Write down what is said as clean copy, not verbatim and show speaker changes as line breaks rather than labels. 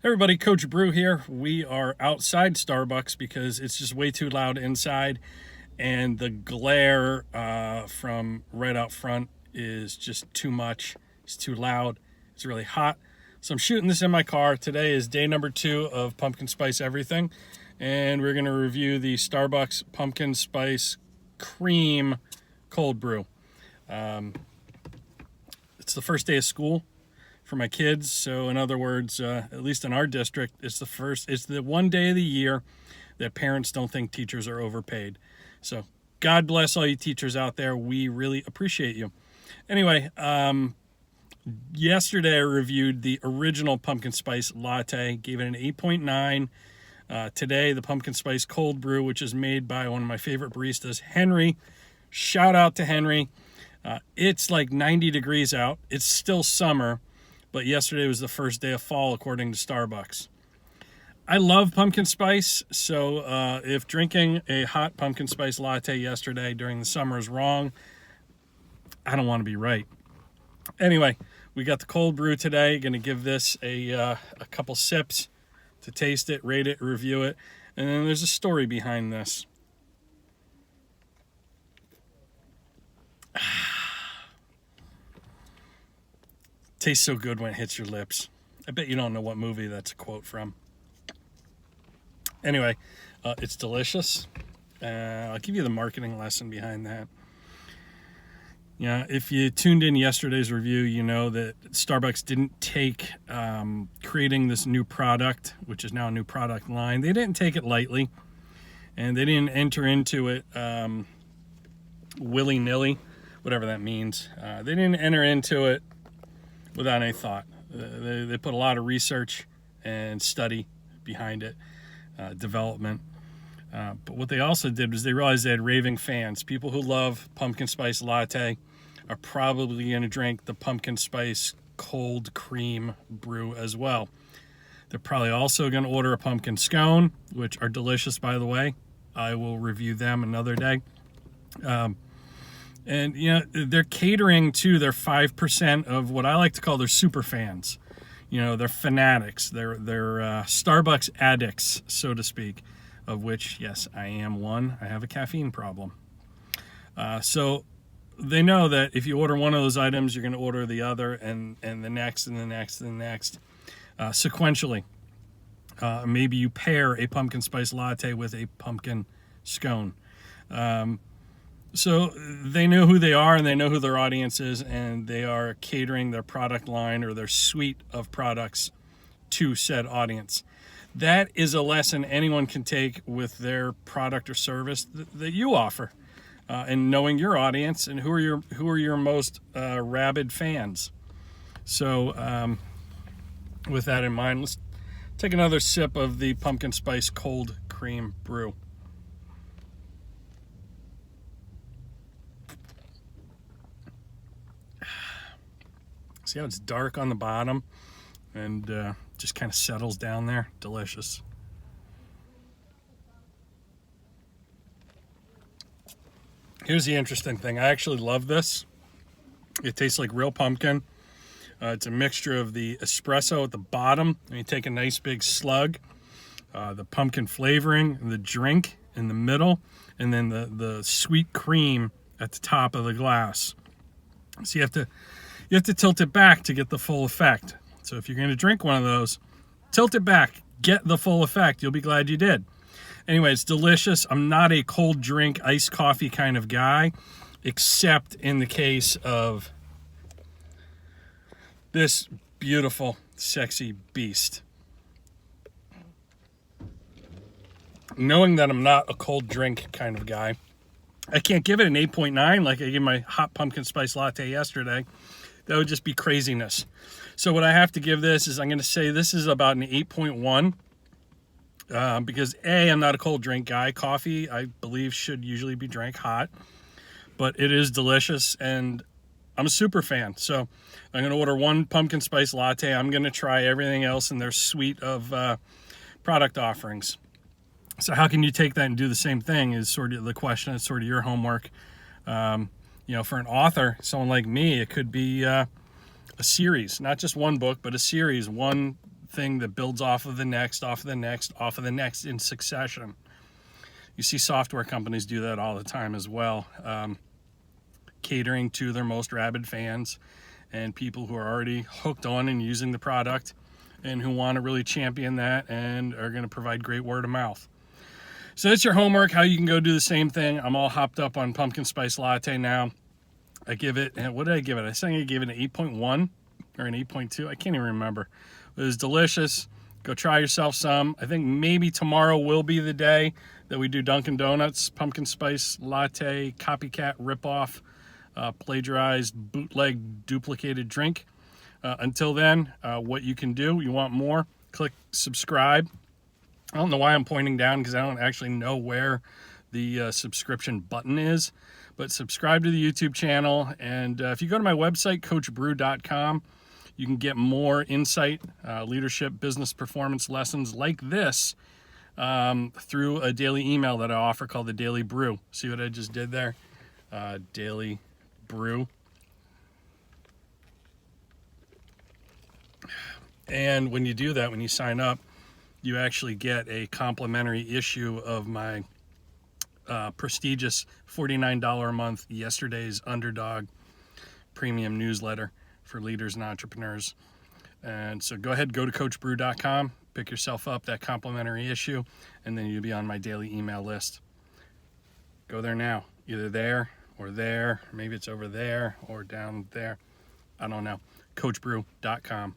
Everybody, Coach Bru here. We are outside Starbucks because it's just way too loud inside, and the glare from right out front is just too much. It's too loud. It's really hot. So I'm shooting this in my car. Today is day number 2 of Pumpkin Spice Everything, and we're going to review the Starbucks Pumpkin Spice Cream Cold Brew. It's the first day of school for my kids, so in other words, at least in our district, it's the one day of the year that parents don't think teachers are overpaid. So God bless all you teachers out there. We really appreciate you. Anyway, yesterday I reviewed the original pumpkin spice latte, gave it an 8.9. Today, the pumpkin spice cold brew, which is made by one of my favorite baristas, Henry. Shout out to Henry. It's like 90 degrees out. It's still summer, but yesterday was the first day of fall, according to Starbucks. I love pumpkin spice, so if drinking a hot pumpkin spice latte yesterday during the summer is wrong, I don't want to be right. Anyway, we got the cold brew today. Going to give this a couple sips to taste it, rate it, review it, and then there's a story behind this. Tastes so good when it hits your lips. I bet you don't know what movie that's a quote from. Anyway, it's delicious. I'll give you the marketing lesson behind that. Yeah, if you tuned in yesterday's review, you know that Starbucks didn't take creating this new product, which is now a new product line. They didn't take it lightly, and they didn't enter into it willy-nilly, whatever that means. They didn't enter into it without any thought. They put a lot of research and study behind it, development. But what they also did was they realized they had raving fans. People who love pumpkin spice latte are probably going to drink the pumpkin spice cold cream brew as well. They're probably also going to order a pumpkin scone, which are delicious, by the way. I will review them another day. And, you know, they're catering to their 5% of what I like to call their super fans. You know, they're fanatics. They're Starbucks addicts, so to speak, of which, yes, I am one. I have a caffeine problem. So they know that if you order one of those items, you're going to order the other and the next and the next and the next sequentially. Maybe you pair a pumpkin spice latte with a pumpkin scone. So they know who they are and they know who their audience is, and they are catering their product line or their suite of products to said audience. That is a lesson anyone can take with their product or service that you offer, and knowing your audience and who are your most rabid fans. So with that in mind, let's take another sip of the pumpkin spice cold cream brew. See how it's dark on the bottom and just kind of settles down there? Delicious. Here's the interesting thing. I actually love this. It tastes like real pumpkin. It's a mixture of the espresso at the bottom, and you take a nice big slug, the pumpkin flavoring, the drink in the middle, and then the sweet cream at the top of the glass. So you have to tilt it back to get the full effect. So if you're going to drink one of those, tilt it back, get the full effect. You'll be glad you did. Anyway, it's delicious. I'm not a cold drink, iced coffee kind of guy, except in the case of this beautiful, sexy beast. Knowing that I'm not a cold drink kind of guy, I can't give it an 8.9 like I gave my hot pumpkin spice latte yesterday. That would just be craziness. So what I have to give this is I'm going to say this is about an 8.1 because A, I'm not a cold drink guy. Coffee, I believe, should usually be drank hot, but it is delicious and I'm a super fan. So I'm going to order one pumpkin spice latte. I'm going to try everything else in their suite of product offerings. So how can you take that and do the same thing is sort of the question. It's sort of your homework. You know, for an author, someone like me, it could be a series, not just one book, but a series, one thing that builds off of the next, off of the next, off of the next in succession. You see software companies do that all the time as well, catering to their most rabid fans and people who are already hooked on and using the product and who want to really champion that and are going to provide great word of mouth. So that's your homework, how you can go do the same thing. I'm all hopped up on pumpkin spice latte now. I give it, what did I give it? I think I gave it an 8.1 or an 8.2. I can't even remember. It was delicious. Go try yourself some. I think maybe tomorrow will be the day that we do Dunkin' Donuts pumpkin spice latte copycat ripoff, plagiarized, bootleg, duplicated drink. Until then, what you can do, you want more, click subscribe. I don't know why I'm pointing down because I don't actually know where the subscription button is, but subscribe to the YouTube channel. And if you go to my website, coachbru.com, you can get more insight, leadership, business performance lessons like this through a daily email that I offer called the Daily Brew. See what I just did there? Daily Brew. And when you do that, when you sign up, you actually get a complimentary issue of my prestigious $49 a month Yesterday's Underdog premium newsletter for leaders and entrepreneurs. And so go ahead, go to coachbru.com, pick yourself up that complimentary issue, and then you'll be on my daily email list. Go there now, either there, maybe it's over there or down there. I don't know. coachbru.com.